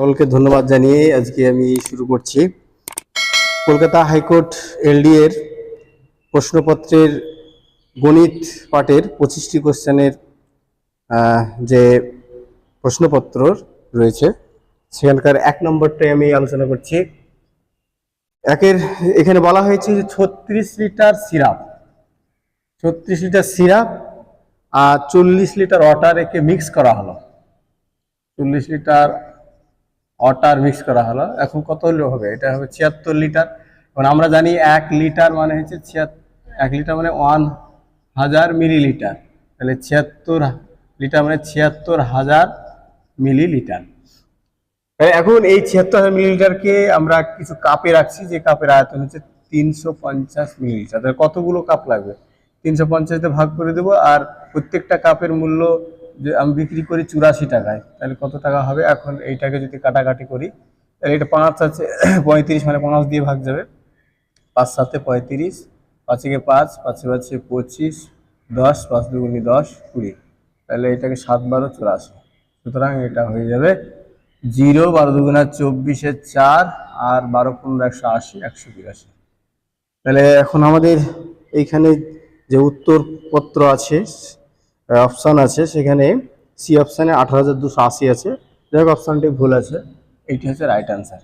সকলকে ধন্যবাদ জানিয়ে আজকে আমি শুরু করছি। কলকাতা হাইকোর্ট এলডি এর প্রশ্নপত্রের গণিত পাঠের 25টি কোশ্চেনের যে প্রশ্নপত্র রয়েছে সেখানকার 1 নম্বরটাই আমি আলোচনা করছি। এখানে বলা হয়েছে যে 36 লিটার সিরাপ, 36 লিটার সিরাপ আর 40 লিটার ওয়াটার একে মিক্স করা হলো। 40 লিটার ওয়াটার মিক্স করা হলো। এখন কত হবে? এটা হবে 76 লিটার। এখন আমরা জানি 1 লিটার মানে হচ্ছে 1 লিটার মানে 1000 মিলিলিটার। তাহলে 76 লিটার মানে 76,000 মিলিলিটার। এখন এই 76,000 মিলিলিটারকে আমরা কিছু কাপে রাখছি, যে কাপের আয়তন হচ্ছে 350 মিলিলিটার। তাহলে কতগুলো কাপ লাগবে? 350 ভাগ করে দেবো। আর প্রত্যেকটা কাপের মূল্য যে আমি বিক্রি করি 84 টাকায়, তাহলে কত টাকা হবে? এখন এইটাকে যদি কাটাকাটি করি তাহলে এটা 5 আছে 35 মানে 5 দিয়ে ভাগ যাবে। 5 7 35, 5 একে 5, 5 5 25, 10, 5 2 10, 20। তাহলে এটাকে 7 12 84। সুতরাং এটা হয়ে যাবে 0 12 2 24 4 আর 12 15 180 182। তাহলে এখন আমাদের এইখানে যে উত্তরপত্র আছে, অপশান আছে, সেখানে সি অপশানে 18,280 আছে। যাই হোক, অপশানটি ভুল আছে, এইটি হচ্ছে রাইট আনসার।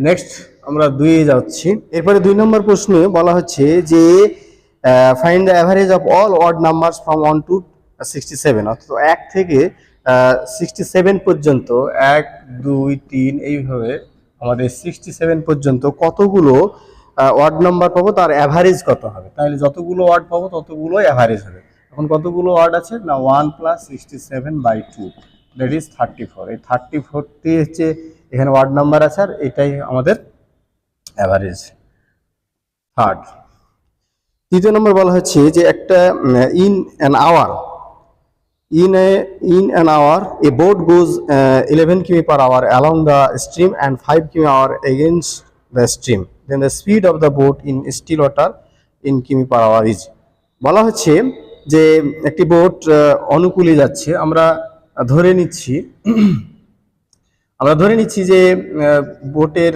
নেক্সট আমরা 2 যাচ্ছি। এরপরে 2 নম্বর প্রশ্নে বলা হচ্ছে যে find the average of all odd numbers from 1 to 67, অর্থাৎ 1 থেকে 67 পর্যন্ত, 1 2 3 এইভাবে আমাদের 67 পর্যন্ত কতগুলো ওয়ার্ড নাম্বার পাবো, তার অ্যাভারেজ কত হবে। তাহলে যতগুলো ওয়ার্ড পাবো ততগুলো অ্যাভারেজ হবে। এখন কতগুলো ওয়ার্ড আছে না, 1 + 67/2, দ্যাট ইজ 34। এই 34টি হচ্ছে এখানে ওয়ার্ড নাম্বার আছে, আর এটাই আমাদের অ্যাভারেজ। থার্ড, 3 নম্বর বলা হচ্ছে যে একটা in an hour a boat goes 11 km/h along the stream and 5 km/h against the stream. Then the speed of the boat in still water in km/h is. বলা হচ্ছে যে একটি বোট অনুকূলে যাচ্ছে। আমরা ধরে নিচ্ছি যে বোটের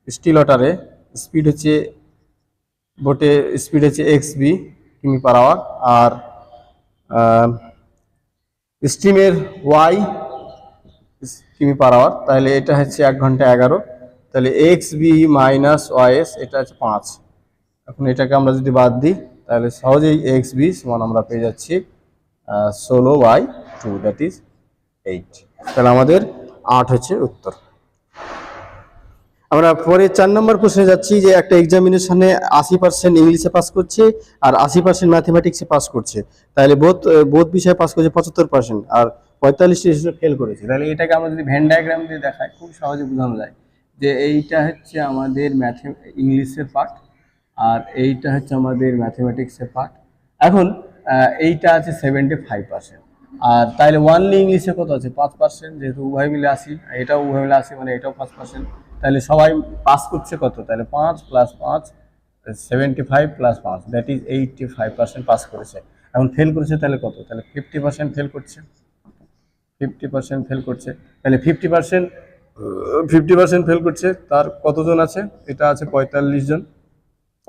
স্টিল ওয়াটারে স্পিড হচ্ছে xb কিমি/h, আর স্ট্রিমের y কিমি/h। তাহলে এটা হচ্ছে 1 ঘন্টা 11। তাহলে xb - ys এটা হচ্ছে 5। এখন এটাকে আমরা যদি বাদ দিই তাহলে সহজেই xb সমান আমরা পেয়ে যাচ্ছি 16/2, দ্যাট ইজ 8। তাহলে আমাদের 8 হচ্ছে উত্তর। আমরা পরে 4 নম্বর প্রশ্নে যাচ্ছি যে একটা এক্সামিনেশনে 80% ইংলিশে পাস করছে আর 80% ম্যাথমেটিক্সে পাস করছে। তাহলে বোথ বিষয়ে পাস করছে 75%, আর 45টি ফেল করেছে। তাহলে এটাকে আমরা যদি ভেন ডায়াগ্রাম দিয়ে দেখাই খুব সহজে বোঝানো যায় যে এইটা হচ্ছে আমাদের ইংলিশের পার্ট, আর এইটা হচ্ছে আমাদের ম্যাথমেটিক্সের পার্ট। এখন এইটা আছে 75%, আর তাহলে ওয়ানলি ইংলিশে কত আছে? 5%, যেহেতু উভয় মিলে 80, এটাও উভয় মিলে 80 মানে এটাও 5%। তাহলে সবাই পাস করছে কত? তাহলে 5 + 5 75 + 5, দ্যাট ইজ 85% পাস করেছে। এখন ফেল করেছে তাহলে কত? তাহলে 50% ফেল করছে। 50% ফেল করছে, তাহলে 50% ফেল করছে। তার কতজন আছে? এটা আছে 45 জন।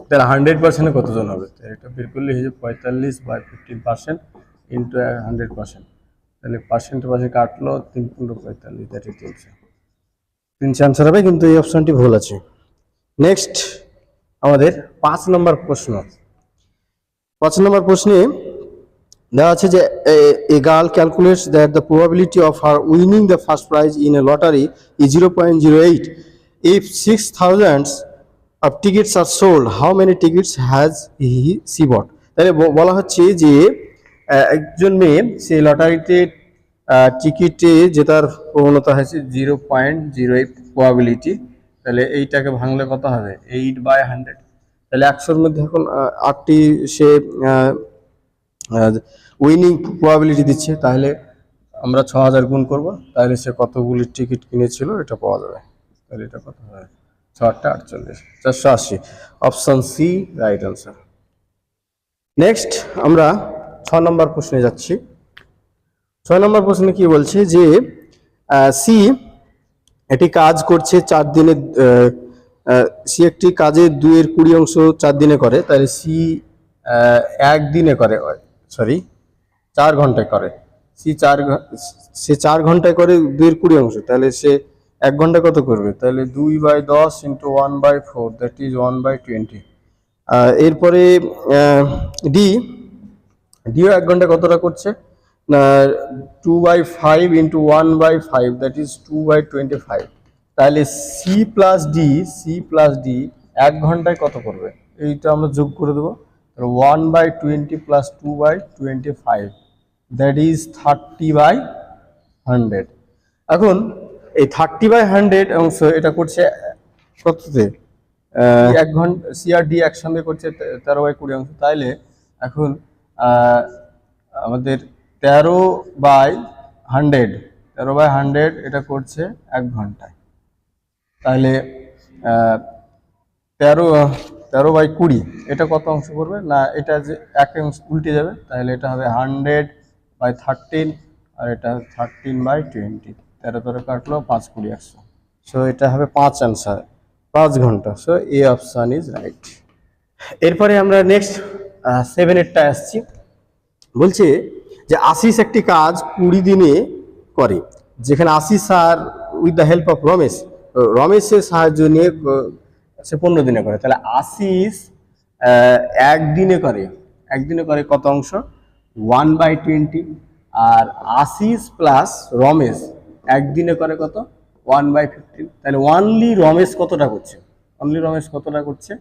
তাহলে 100% কতজন হবে? এটা বের করলে হয়ে যাবে 45/15% ইন্টু 100%। তাহলে পার্সেন্টে কাটলো 3 × 45, দ্যাট ইজ 300 আনসার হবে, কিন্তু এই অপশনটি ভুল আছে। নেক্সট আমাদের 5 নম্বর প্রশ্ন। 5 নম্বর প্রশ্নে দেওয়া আছে যে a girl calculates that the probability of her winning the first prize in a lottery is 0.08. If 6,000 of tickets are sold, how many tickets has she bought? তাহলে বলা হচ্ছে যে একজন মেয়ে সেই লটারিতে টিকিটে জেতার প্রবণতা হয়েছে 0.08 প্রবাবিলিটি। তাহলে এইটাকে ভাঙলে কত হবে? 8/100। তাহলে 100-র মধ্যে এখন 8টি সে উইনিং প্রবাবিলিটি দিচ্ছে। তাহলে আমরা 6000 গুণ করব, তাহলে সে কতগুলি টিকিট কিনেছিল এটা পাওয়া যাবে। তাহলে এটা কত হবে? 6 × 8 = 480। Option C right answer. Next আমরা 6 নম্বর প্রশ্নে যাচ্ছি। 6 নম্বর প্রশ্নে কি বলছে যে সি এটি কাজ করছে 4 দিনে, সি একটি কাজে 2 এর 20 অংশ 4 দিনে করে, তাহলে সি 1 দিনে করে, সরি 4 ঘন্টায় করে, সে 4 ঘন্টায় করে 2 এর 20 অংশ, তাহলে সে 1 ঘন্টায় কত করবে? তাহলে 2/10 ইন্টু 1/4, দ্যাট ইজ 1/20। এরপরে ডি, ডিও 1 ঘন্টায় কতটা করছে না 2/5 ইন্টু 1/5, দ্যাট ইজ 2/25। তাহলে সি প্লাস ডি 1 ঘন্টায় কত করবে? এইটা আমরা যোগ করে দেবো। 1/20 প্লাস 2/25, দ্যাট ইজ 30/100। এখন এই 30/100 অংশ এটা করছে কততে? 1 ঘন্টা। সি আর ডি একসঙ্গে করছে 13/20 অংশ। তাইলে এখন আমাদের 13/100 এটা করছে 1 ঘন্টায়। তাহলে 13/20 এটা কত অংশ করবে না? এটা যে এক অংশ উল্টে যাবে, তাহলে এটা হবে 100/13, আর এটা 13/20। 13 কাটলো, 5 20 100। সো এটা হবে 5 আনসার, 5 ঘন্টা। So A option is right. এরপরে আমরা নেক্সট 7-এরটা আসছি। বলছে যে আশিস একটি কাজ 20 দিনে করে, যেখানে আশিস আর উইথ দ্য হেল্প অফ রমেশের সাহায্য নিয়ে সে 15 দিনে করে। তাহলে আশিস 1 দিনে করে, 1 দিনে করে কত অংশ? 1/20। আর আশিস প্লাস রমেশ 1 দিনে করে কত? 1/15। তাহলে অনলি রমেশ কতটা করছে? অনলি রমেশ কতটা করছে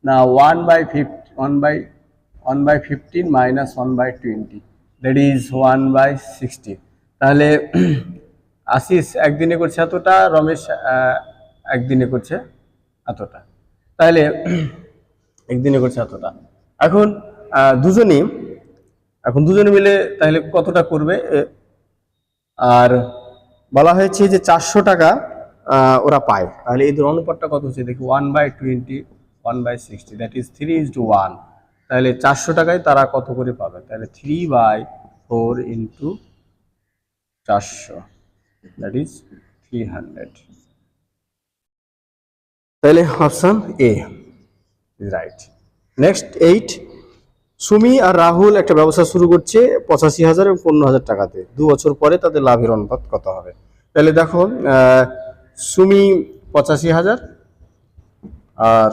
না 1/15 মাইনাস 1/20, দ্যাট ইজ 1/60। তাহলে আশিস 1 দিনে করছে এতটা, রমেশ 1 দিনে করছে এতটা। তাহলে 1 দিনে করছে এতটা। এখন দুজনে মিলে তাহলে কতটা করবে? আর বলা হয়েছে যে 400 টাকা ওরা পায়। তাহলে এদের অনুপাতটা কত হচ্ছে দেখি, 1/20 1/60, দ্যাট ইজ 3:1। তাহলে 400 টাকায় তারা কত করে পাবে? তাহলে 3/4 ইন্টু 400, দ্যাট ইজ 300। তাহলে option A is right. Next 8, Sumi আর রাহুল একটা ব্যবসা শুরু করছে 85,000 এবং 15,000 টাকাতে। 2 বছর পরে তাদের লাভের অনুপাত কত হবে? তাহলে দেখো, সুমি 85,000 আর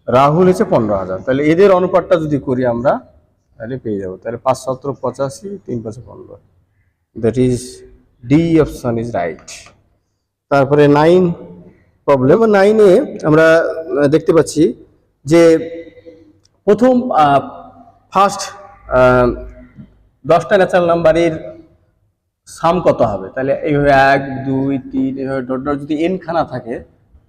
রাহুল হচ্ছে 15,000। তাহলে এদের অনুপাতটা যদি করি আমরা, তাহলে পেয়ে যাবো। তাহলে 5 7 85, 3 5 15, that is D option is right. তারপরে 9 প্রবলেম। 9-এ আমরা দেখতে পাচ্ছি যে প্রথম ফার্স্ট 10টা ন্যাচারাল নাম্বারের সাম কত হবে? তাহলে এইভাবে 1 2 3 এইভাবে ডট ডট যদি n খানা থাকে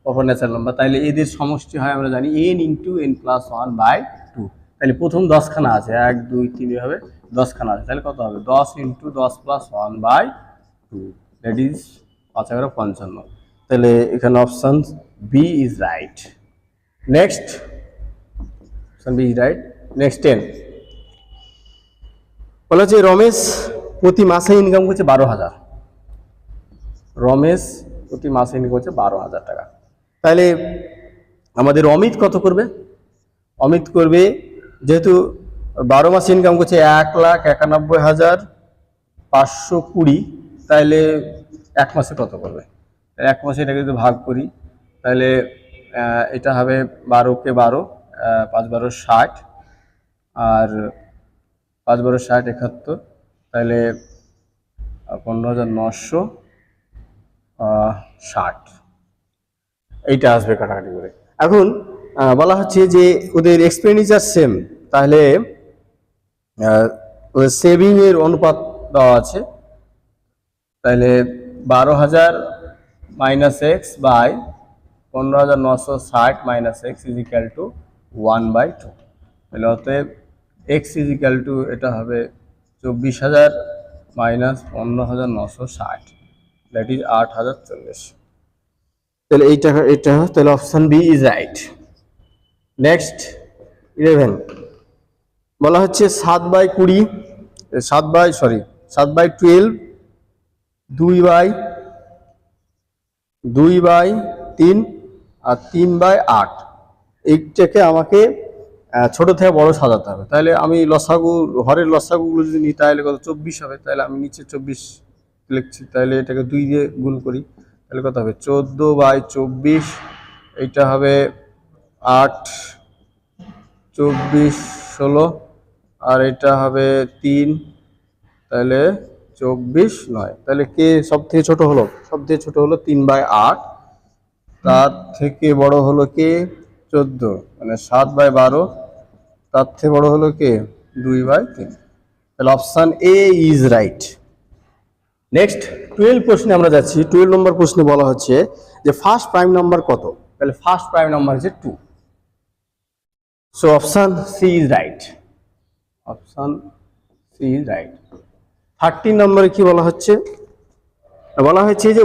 প্রপার ন্যাচারাল নাম্বার, তাহলে এদের সমষ্টি হয় আমরা জানি n ইন্টু n প্লাস 1/2। তাহলে প্রথম 10 খানা আছে, 1 2 3 এভাবে 10 খানা আছে। তাহলে কত হবে? 10 ইন্টু 10 প্লাস 1/2, দ্যাট ইজ 5 11 55। তাহলে এখানে option B is right. Next option B is right. Next 10 বলা হচ্ছে রমেশ প্রতি মাসে ইনকাম করছে 12,000। রমেশ প্রতি মাসে ইনকাম করছে 12,000 টাকা। তাহলে আমাদের অমিত কত করবে? অমিত করবে, যেহেতু 12 মাসে ইনকাম করছে 1,91,520, তাহলে 1 মাসে কত করবে? 1 মাসে এটাকে যদি ভাগ করি, তাহলে এটা হবে 12 কে 12, 5 12 60, আর 5 12 60 71, তাহলে 15,960 এইটা আসবে কাটাকাটি করে। এখন বলা হচ্ছে যে ওদের এক্সপেন্ডিচার সেম, তাহলে ওদের সেভিং এর অনুপাত দেওয়া আছে। তাহলে 12,000 minus X by 15,960 minus X is equal to 1/2। তাহলে অতএব এক্স ইজ ইকুয়াল টু এটা হবে 24,000 মাইনাস 15,960, দ্যাট ইজ 8,040। তাহলে এটা তাহলে option B is right. Next 11 বলা হচ্ছে 7/20 7/12 2/, 2/3 আর 3/8, এইটাকে আমাকে ছোট থেকে বড় সাজাতে হবে। তাহলে আমি লসাগু, হরের লসাগুগুলো যদি নিই তাহলে কত 24 হবে। তাহলে আমি নিচে 24 লিখছি, তাহলে এটাকে 2 দিয়ে গুণ করি, তাহলে কত হবে 14/24, এইটা হবে 8, 24, 16, আর এটা হবে 3, তাহলে 24, 9। তাহলে কে সব থেকে ছোট হলো? সব থেকে ছোট হলো 3/8, তার থেকে বড় হলো কে 14, মানে 7/12, তার থেকে বড় হলো কে 2/3। তাহলে option A is right. Next 12 প্রশ্নে আমরা যাচ্ছি। 12 নম্বর প্রশ্নে বলা হচ্ছে যে ফার্স্ট প্রাইম নাম্বার কত? তাহলে ফার্স্ট প্রাইম নাম্বার হচ্ছে 2। So option C is right. Option C is right. 13 নম্বরে কি বলা হচ্ছে? বলা হয়েছে যে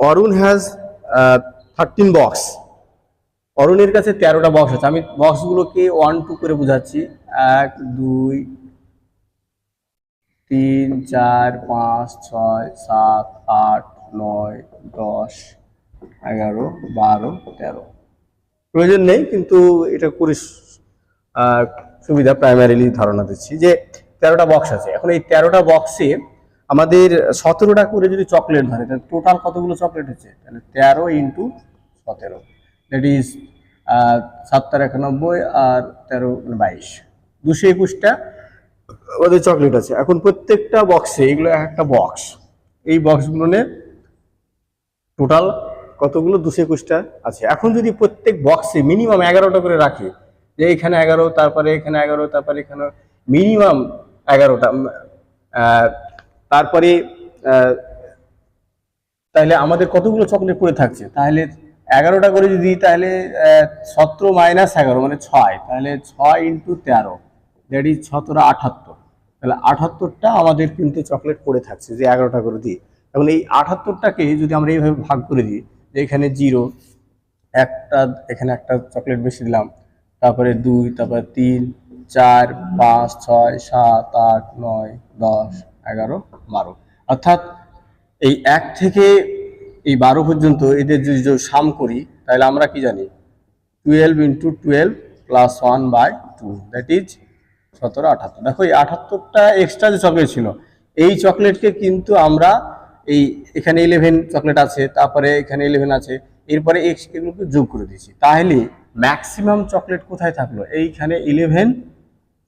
অরুণ হ্যাজ 13 বক্স। অরুণের কাছে 13টা বক্স আছে। আমি বক্সগুলোকে 1 2 করে বোঝাচ্ছি। 1 2 3 4 5 6 7 8 9 10 11 12 13। প্রয়োজন নেই, কিন্তু এটা করে সুবিধা, প্রাইমারিলি ধারণা দিচ্ছি যে 13টা বক্স আছে। এখন এই 13টা বক্সে আমাদের 17টা করে যদি চকলেট ধরে, তাহলে টোটাল কতগুলো চকলেট হচ্ছে? তাহলে 13 × 17, দ্যাট ইজ 7 91 আর 13 22, 221টা আমাদের চকলেট আছে। এখন প্রত্যেকটা বক্সে, এগুলো একটা বক্স, এই বক্সগুলো নিয়ে টোটাল কতগুলো 221টা আছে। এখন যদি প্রত্যেক বক্সে মিনিমাম 11টা করে রাখি, যে এখানে 11, তারপরে এখানে 11, তারপরে এখানে মিনিমাম 11টা, তারপরে তাহলে আমাদের কতগুলো চকলেট পড়ে থাকছে? তাহলে 11টা করে যদি দিই, তাহলে 17 - 11 মানে 6, তাহলে 6 × 13, দ্যাট ইজ 17 78। তাহলে 78টা আমাদের কিন্তু চকলেট পড়ে থাকছে যে 11টা করে দিই। এখন এই 78টাকে যদি আমরা এইভাবে ভাগ করে দিই, যে এখানে 0, একটা, এখানে একটা চকলেট বেশি দিলাম, তারপরে 2, তারপরে 3 4 5 6 7 8 9 10 11 12, অর্থাৎ এই 1 থেকে এই 12 পর্যন্ত এদের যদি সাম করি, তাহলে আমরা কি জানি 12 × 12 + 1/2, দ্যাট ইজ 17 78। দেখো এই 78টা এক্সট্রা যে চকলেট ছিল, এই চকলেটকে কিন্তু আমরা এই এখানে 11 চকলেট আছে, তারপরে এখানে 11 আছে, এরপরে এগুলোকে যোগ করে দিয়েছি। তাহলে ম্যাক্সিমাম চকলেট কোথায় থাকলো? এইখানে 11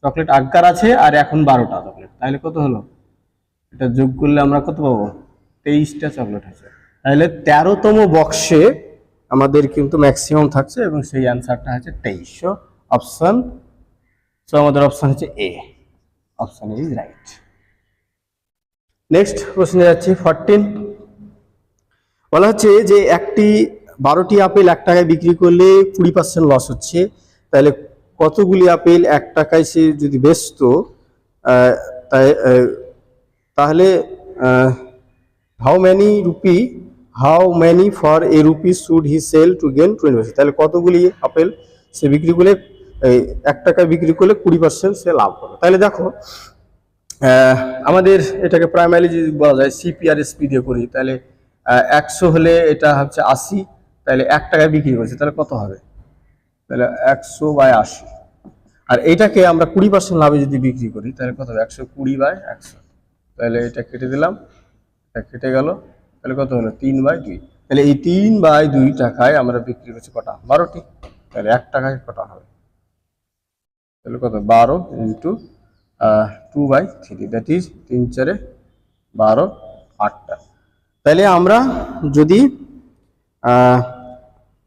চকলেট আগার আছে, আর এখন 12টা চকলেট, তাহলে কত হলো? এটা যোগ করলে আমরা কত পাবো? 23টা চকলেট আছে। তাহলে 13তম বক্সে আমাদের কিন্তু ম্যাক্সিমাম থাকছে, এবং সেই অ্যান্সারটা হচ্ছে 23। অপশন, সো আমাদের অপশন হচ্ছে A. Option is right. Next প্রশ্নে যাচ্ছি 14। বলা হচ্ছে যে 12টি আপেল 1 টাকায় বিক্রি করলে 20% লস হচ্ছে। তাহলে কতগুলি আপেল 1 টাকায় সে যদি বেচতো, তাহলে how many for a rupee should he sell to gain 20%? তাহলে কতগুলি আপেল সে বিক্রি করলে, 1 টাকায় বিক্রি করলে 20% সে লাভ করে। তাহলে দেখো, আমাদের এটাকে প্রাইমারি যদি বলা যায় সিপি আর এসপি দিয়ে করি, তাহলে 100 হলে এটা হচ্ছে 80, তাহলে 1 টাকায় বিক্রি করছে, তাহলে কত হবে? তাহলে 100/80। আর এইটাকে আমরা 20% লাভে যদি বিক্রি করি, তাহলে কত হবে? 120/100। তাহলে এটা কেটে দিলাম, এটা কেটে গেল, তাহলে কত হলো? 3/2। তাহলে এই 3/2 টাকায় আমরা বিক্রি করছি কটা? 12টি। তাহলে 1 টাকায় কটা হবে? তাহলে কত? 12 × 2/3, দ্যাট ইজ 3 4 12, 8টা। তাহলে আমরা যদি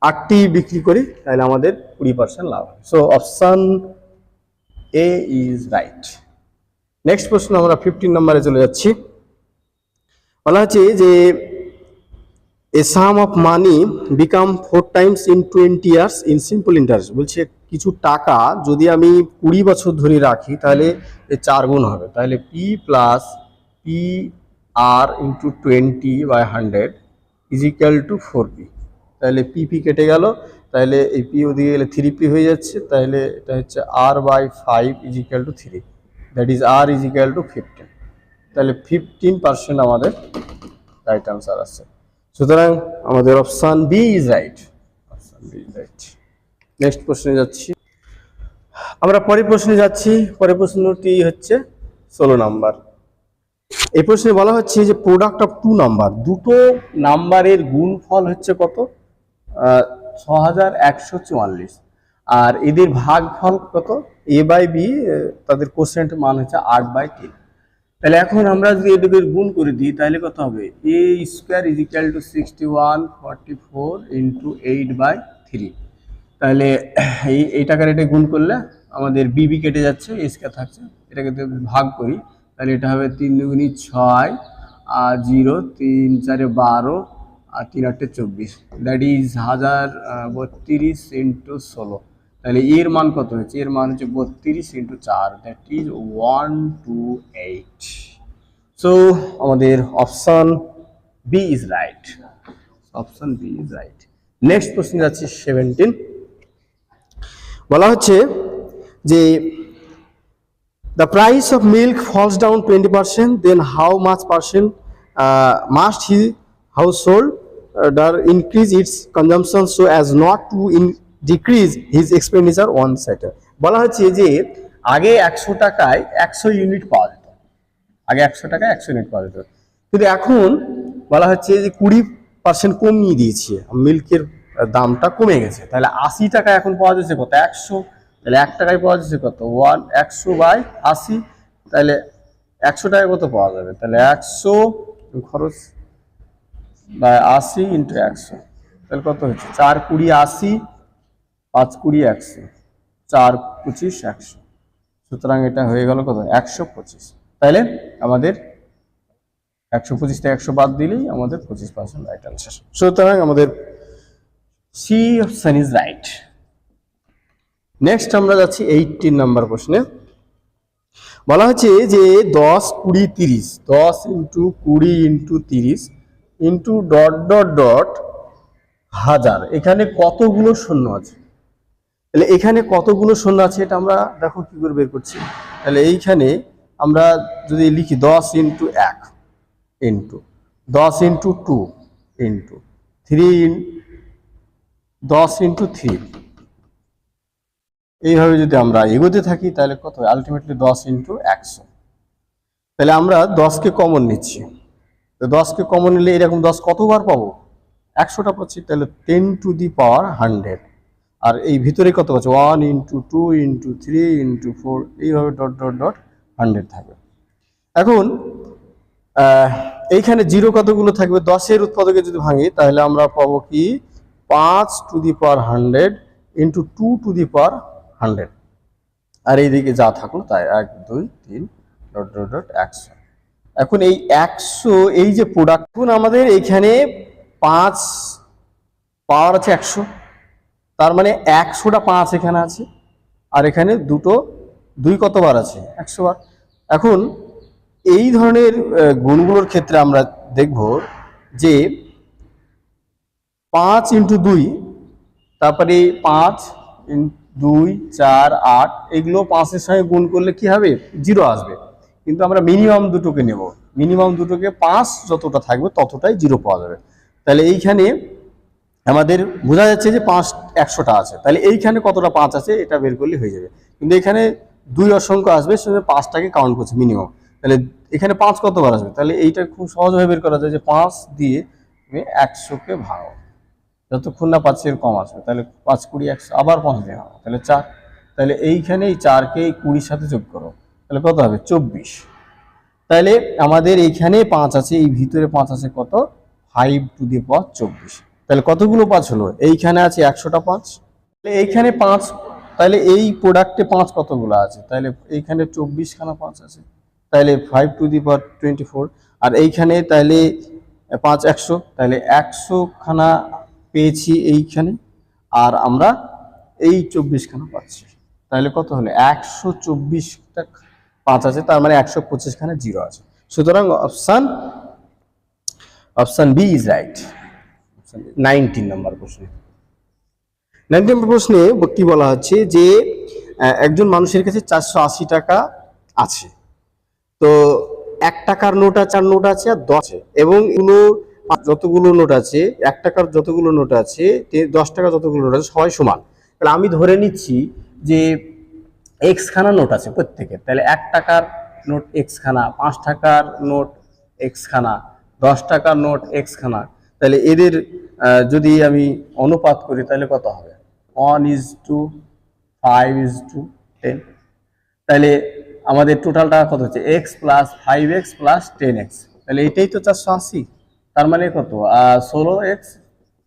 8টি বিক্রি করি, তাহলে আমাদের 20% লাভ হয়। So option A is right. Next প্রশ্ন আমরা 15 নম্বরে চলে যাচ্ছি। বলা হচ্ছে যে a sum of money become 4 times in 20 years in simple interest। বলছে কিছু টাকা যদি আমি 20 বছর ধরে রাখি, তাহলে এর 4 গুণ হবে। তাহলে P + PR × 20/100 is equal two 4P। তাহলে PP কেটে গেল, তাহলে এই P ওদিকে গেলে 3P হয়ে যাচ্ছে। তাহলে এটা হচ্ছে R/5 is equal two 3, that is R is equal two 15। তাহলে 15% আমাদের রাইট আনসার আছে। সো সুতরাং আমাদের option B is right. Option B is right. Next প্রশ্নে যাচ্ছি আমরা। পরের প্রশ্নে যাচ্ছি। পরের প্রশ্নটি হচ্ছে 16 নাম্বার। এই প্রশ্নে বলা হচ্ছে যে প্রোডাক্ট অফ টু নাম্বার, দুটো নাম্বারের গুণফল হচ্ছে কত? 6144। আর এদের ভাগফল কত? এ বাই বি, তাদের কোশ্চেন্টের মান হচ্ছে 8/3। তাহলে এখন আমরা যদি এদের গুণ করে দিই তাহলে কত হবে? A square is equal to 6144 into 8/3। তাহলে এই টাকার এটা গুণ করলে আমাদের বিবি কেটে যাচ্ছে, এ স্কোয়ার থাকছে, এটাকে যদি ভাগ করি তাহলে এটা হবে 3 দুগুণী 6 আর 0, 3 4 12 আর 3 8 24, দ্যাট ইজ 1032 ইন্টু 16। তাহলে এর মান কত হচ্ছে? এর মান হচ্ছে 32 ইন্টু 4, দ্যাট ইজ 128। সো আমাদের option B is right. Option B is right. Next প্রশ্ন যাচ্ছে 17। বলা হচ্ছে যে the price of milk falls down 20%, then how much percent must his household increase its consumption so as not to decrease his expenditure on sector? বলা হচ্ছে যে আগে 100 টাকায় 100 ইউনিট পাওয়া যেত, আগে 100 টাকায় 100 ইউনিট পাওয়া যেত, কিন্তু এখন বলা হচ্ছে যে 20% কমিয়ে দিয়েছে, মিল্কের দামটা কমে গেছে। তাহলে 80 টাকা এখন পাওয়া যাচ্ছে কত? 100। তাহলে 1 টাকায় পাওয়া যাচ্ছে কত? 100/80। তাহলে 100 টাকায় কত পাওয়া যাবে? তাহলে 100 খরচ বাই 80 ইন্টু 100, তাহলে কত হচ্ছে? 4 20 80, 5 20 100, 4 25 100। সুতরাং এটা হয়ে গেল কত? 125। তাহলে আমাদের 125 থেকে 100 বাদ দিলেই আমাদের 25% রাইট আনসার। সুতরাং আমাদের C option is right. Next আমরা যাচ্ছি 18 নাম্বার প্রশ্নে। বলা হচ্ছে যে 10 20 30, 10 into 20 into 30 into dot dot dot 1000, এখানে কতগুলো শূন্য আছে? তাহলে এখানে কতগুলো শূন্য আছে এটা আমরা দেখো কি করে বের করছি। তাহলে এইখানে আমরা যদি লিখি 10 into 1 into 10 into 2 into 3, 10 into 3, এইভাবে যদি আমরা এগোতে থাকি তাহলে কত হয়? Ultimately 10 into 100। তাহলে আমরা 10কে কমন নিচ্ছি, তো 10কে কমন নিলে এরকম 10 কতবার পাবো? 100টা পাচ্ছি। তাহলে 10 টু দি পাওয়ার 100। আর এই ভিতরে কত পাচ্ছি? 1 ইন্টু 2 ইন্টু 3 ইন্টু 4, এইভাবে ডট ডট ডট 100 থাকবে। এখন এইখানে জিরো কতগুলো থাকবে? 10-এর উৎপাদকে যদি ভাঙি তাহলে আমরা পাবো কি? 5 to the power 100 into 2 to the power 100, আর এইদিকে যা থাকলো তাই 1 2 3 ডট ডট ডট 100। এখন এই 100, এই যে প্রোডাক্ট, আমাদের এইখানে 5 পাওয়ার আছে 100, তার মানে 100টা 5 এখানে আছে, আর এখানে দুটো 2 কতবার আছে? 100 বার। এখন এই ধরনের গুণগুলোর ক্ষেত্রে আমরা দেখব যে 5 ইন্টু 2, তারপরে 5 2 4 8, এগুলো 5-এর সঙ্গে গুণ করলে কি হবে? 0 আসবে। কিন্তু আমরা মিনিমাম দুটোকে নেব, মিনিমাম দুটোকে 5 যতটা থাকবে ততটাই 0 পাওয়া যাবে। তাহলে এইখানে আমাদের বোঝা যাচ্ছে যে 5 100টা আছে, তাহলে এইখানে কতটা 5 আছে এটা বের করলে হয়ে যাবে। কিন্তু এখানে 2 অসংখ্য আসবে, সেজন্য 5টাকে কাউন্ট করছে মিনিমাম। তাহলে এখানে 5 কতবার আসবে? তাহলে এইটা খুব সহজভাবে বের করা যায় যে 5 দিয়ে তুমি 100কে ভাঙো, যতক্ষণ না 5-এর কম আসবে। তাহলে 5 20 100, আবার 5 দিয়ে ভাঙো, তাহলে 4। তাহলে এইখানে এই 4কে 20-র সাথে যোগ করো, তাহলে কত হবে? 24। তাহলে আমাদের এইখানে 5 আছে, এই ভিতরে 5 আছে কত? 5 টু দি পাওয়ার 24। তাহলে কতগুলো 5 হলো? এইখানে আছে 100টা 5, তাহলে এইখানে 5, তাহলে এই প্রোডাক্টে 5 কতগুলো আছে? তাহলে এইখানে 24খানা 5 আছে, তাহলে 5 টু দি পাওয়ার 24। আর এইখানে তাহলে 5 100, তাহলে 100খানা পেয়েছি এইখানে, আর আমরা এই 24খানা পাচ্ছি। তাহলে কত হলো? 124টা 5 আছে, তার মানে 125খানা 0 আছে। সুতরাং অপশন বি ইজ রাইট। 19 নম্বর প্রশ্ন। 19 নম্বর প্রশ্নে কি বলা হচ্ছে যে একজন মানুষের কাছে 480 টাকা আছে, তো 1 টাকার নোট আছে, আর 10 আছে, এবং এগুলো যতগুলো নোট আছে, 1 টাকার যতগুলো নোট আছে, 10 টাকা যতগুলো নোট আছে, সবাই সমান। তাহলে আমি ধরে নিচ্ছি যে এক্স খানা নোট আছে প্রত্যেকের। তাহলে 1 টাকার নোট এক্স খানা, 5 টাকার নোট এক্স খানা, 10 টাকার নোট এক্স খানা। তাহলে এদের যদি আমি অনুপাত করি তাহলে কত হবে? 1:5:10। তাহলে আমাদের টোটালটা কত হচ্ছে? X plus 5x plus 10x। তাহলে এটাই তো 480। তার মানে কত? 16x।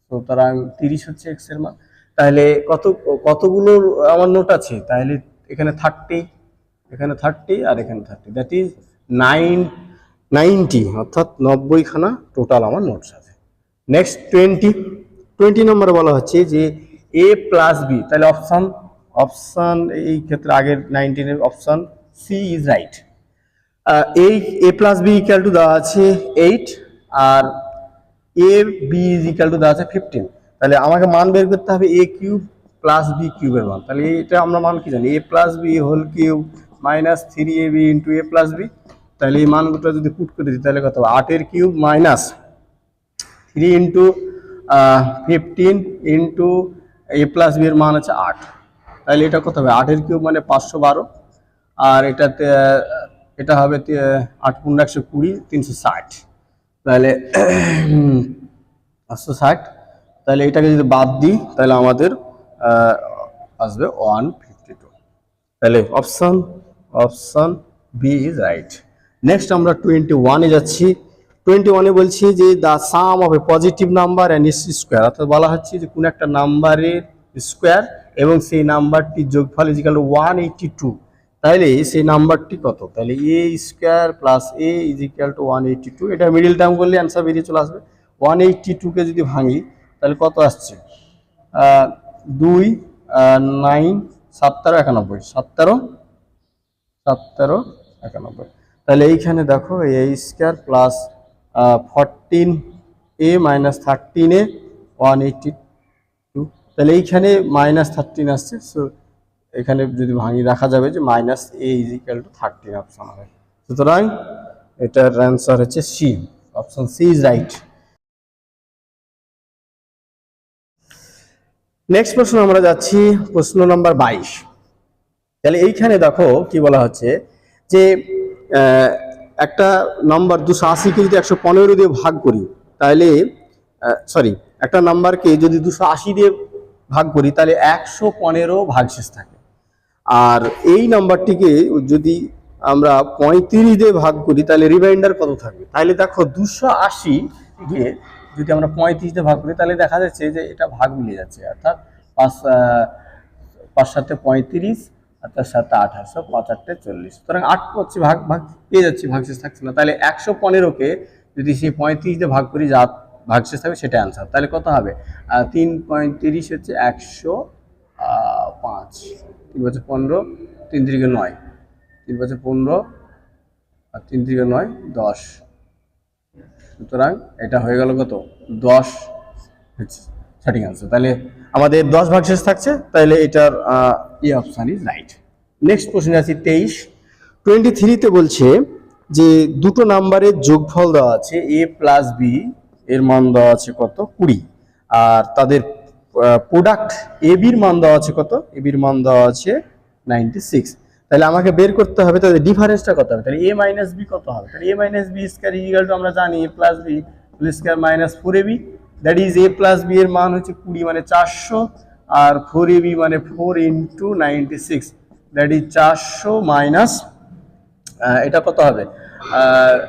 সুতরাং 30 হচ্ছে এক্স এর মান। তাহলে কতগুলো আমার নোট আছে? তাহলে এখানে 30, এখানে 30 আর এখানে 30, দ্যাট ইজ 90, অর্থাৎ 90 খানা টোটাল আমার নোটস আছে। নেক্সট 20 নম্বরে বলা হচ্ছে যে a প্লাস বি। তাহলে অপশন এই ক্ষেত্রে আগের 19 এর অপশন সি ইজ রাইট। এই a plus B equal to দেওয়া আছে 8 আর a b is equal to দেওয়া আছে 15। তাহলে আমাকে মান বের করতে হবে a কিউব প্লাস b কিউবের মান। তাহলে এটা আমরা মান কি জানি? a plus B whole cube minus 3ab into a plus B. তাহলে এই মানগুলো যদি পুট করে দিই তাহলে কত হবে? 8 এর cube minus 3 into 15 into a plus B এর মান হচ্ছে 8। তাহলে এটা কত হবে? 8 এর কিউব মানে 512, আর এটাতে এটা হবে 8 × 120, 360। তাহলে 560। তাহলে এটাকে যদি বাদ দিই তাহলে আমাদের আসবে 152। তাহলে option B is right. Next আমরা 21-এ যাচ্ছি। 21-এ বলছি যে the sum of a positive number and its square. অর্থাৎ বলা হচ্ছে যে কোনো একটা নাম্বারের স্কোয়ার এবং সেই নাম্বারটির যোগফল ইজ ইকুয়াল টু 182। তাহলে সেই নাম্বারটি কত? তাহলে a square plus a is equal two 182। এটা মিডিল টার্ম করলে অ্যান্সার বেরিয়ে চলে আসবে। 182-কে যদি ভাঙি তাহলে কত আসছে? 2 9 17 91, 17 91। তাহলে এইখানে দেখো a square plus 14a minus 13a 182। তাহলে এইখানে -13 আসছে। সো এখানে যদি ভাঙি রাখা যাবে যে minus a is equal to 13 option হবে। সুতরাং এটার অ্যান্সার হচ্ছে C, option C is right. Next প্রশ্ন আমরা যাচ্ছি, প্রশ্ন নাম্বার 22। তাহলে এইখানে দেখো কি বলা হচ্ছে যে একটা নাম্বার 280-কে যদি 115 দিয়ে ভাগ করি তাহলে একটা নাম্বারকে যদি 280 দিয়ে ভাগ করি তাহলে 115 ভাগশেষ থাকে। আর এই নাম্বারটিকে যদি আমরা 35 দিয়ে ভাগ করি তাহলে রিমাইন্ডার কত থাকবে? তাহলে দেখো 280 দিয়ে যদি আমরা 35 দিয়ে ভাগ করি তাহলে দেখা যাচ্ছে যে এটা ভাগ মিলে যাচ্ছে, অর্থাৎ 5 7 35 আর তার সাথে 28, 5 8 40। সুতরাং 8 হচ্ছে ভাগ পেয়ে যাচ্ছি, ভাগশেষ থাকছে না। তাহলে 115-কে যদি সেই 35 দিয়ে ভাগ করি যা ভাগশেষ থাকবে সেটা অ্যান্সার। তাহলে কত হবে? 3 35 হচ্ছে 105, 3 × 15, 3 × 9, 3 × 15 আর 3 × 9 10। সুতরাং এটা হয়ে গেল কত? 10 হচ্ছে সঠিক অ্যান্সার। তাহলে আমাদের 10 ভাগশেষ থাকছে, তাহলে এটার এই option is right. Next question আছে 23-তে বলছে যে দুটো নাম্বারের যোগফল দেওয়া আছে a প্লাস b, এর মান দেওয়া আছে কত? 20, আর তাদের প্রোডাক্ট ab এর মান দেওয়া আছে কত? ab এর মান দেওয়া আছে 96। তাহলে আমাকে বের করতে হবে তাদের ডিফারেন্সটা কত হবে। তাহলে a মাইনাস b কত হবে? তাহলে a minus b square is equal to আমরা জানি a plus b whole square minus 4ab। That is a plus b এর মান হচ্ছে 20 মানে 400, আর 4ab মানে 4 × 96, দ্যাট ইজ 400 মাইনাস এটা কত হবে?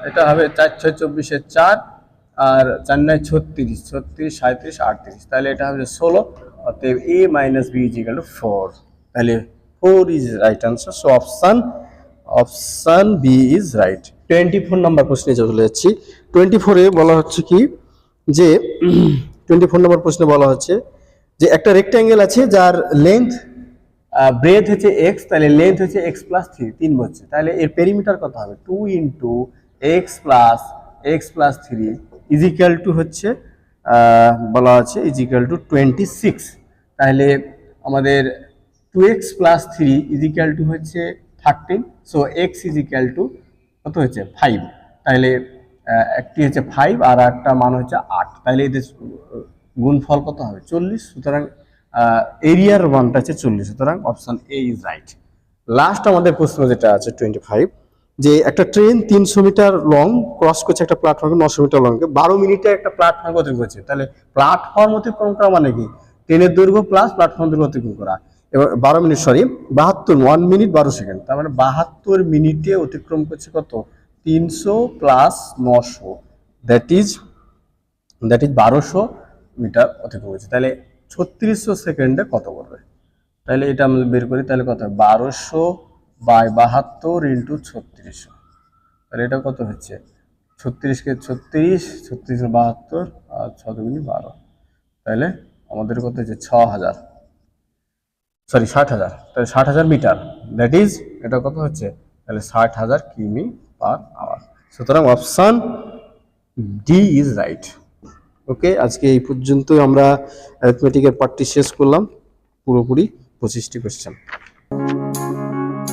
এটা হবে 4 6 24 4, আর 4 9 36, 36 37 38। তাহলে এটা হবে 16। অতএব a minus b is equal to 4। তাহলে 4 is right answer. So option B is right. 24 নম্বর প্রশ্নে চলে যাচ্ছি। 24-এ বলা হচ্ছে কি যে 24 নম্বর প্রশ্নে বলা হচ্ছে যে একটা রেক্ট্যাঙ্গেল আছে যার লেন্থ ব্রেথ হচ্ছে x, তাহলে লেন্থ হচ্ছে x প্লাস 3 হচ্ছে। তাহলে এর পেরিমিটার কত হবে? 2 × x plus 3 is equal two হচ্ছে বলা আছে ইজ ইকুয়াল টু 26। তাহলে আমাদের 2x plus 3 is equal two হচ্ছে 13। So x is equal two কত হচ্ছে? 5। তাহলে একটি হচ্ছে 5 আর একটা মান হচ্ছে 8, তাহলে এদের গুণফল কত হবে 40। সুতরাং এরিয়ার মানটা হচ্ছে 40, সুতরাং option A is right. Last আমাদের প্রশ্ন যেটা আছে 25, যে একটা ট্রেন 300 মিটার লং ক্রস করছে একটা প্ল্যাটফর্মে 900 মিটার লংকে, 12 মিনিটে একটা প্ল্যাটফর্ম অতিক্রম করছে। তাহলে প্ল্যাটফর্ম অতিক্রম করা মানে কি, ট্রেনের দৈর্ঘ্য প্লাস প্ল্যাটফর্ম দৈর্ঘ্য অতিক্রম করা। এবার 12 মিনিট, সরি 72, 1 মিনিট 12 সেকেন্ড, তার মানে 72 মিনিটে অতিক্রম করছে কত 300 প্লাস 900, দ্যাট ইজ 1200 মিটার অতিক্রম করছে। তাহলে 3600 সেকেন্ডে কত করবে? তাহলে এটা আমরা বের করি, তাহলে কত 1200 বাই 72 ইন্টু 3600, তাহলে এটা কত হচ্ছে 36 কে 36, 36 72 আর 6 দুগুণে 12, তাহলে আমাদের কত হচ্ছে 6000, সরি 60,000, তাহলে 60,000 মিটার, দ্যাট ইজ এটা কত হচ্ছে তাহলে 60,000 কিমি পার আওয়ার। সুতরাং অপশন ডি ইজ রাইট। ওকে, আজকে এই পর্যন্তই আমরা অ্যারিথমেটিকের পার্টটি শেষ করলাম, পুরোপুরি 25টি কোয়েশ্চেন।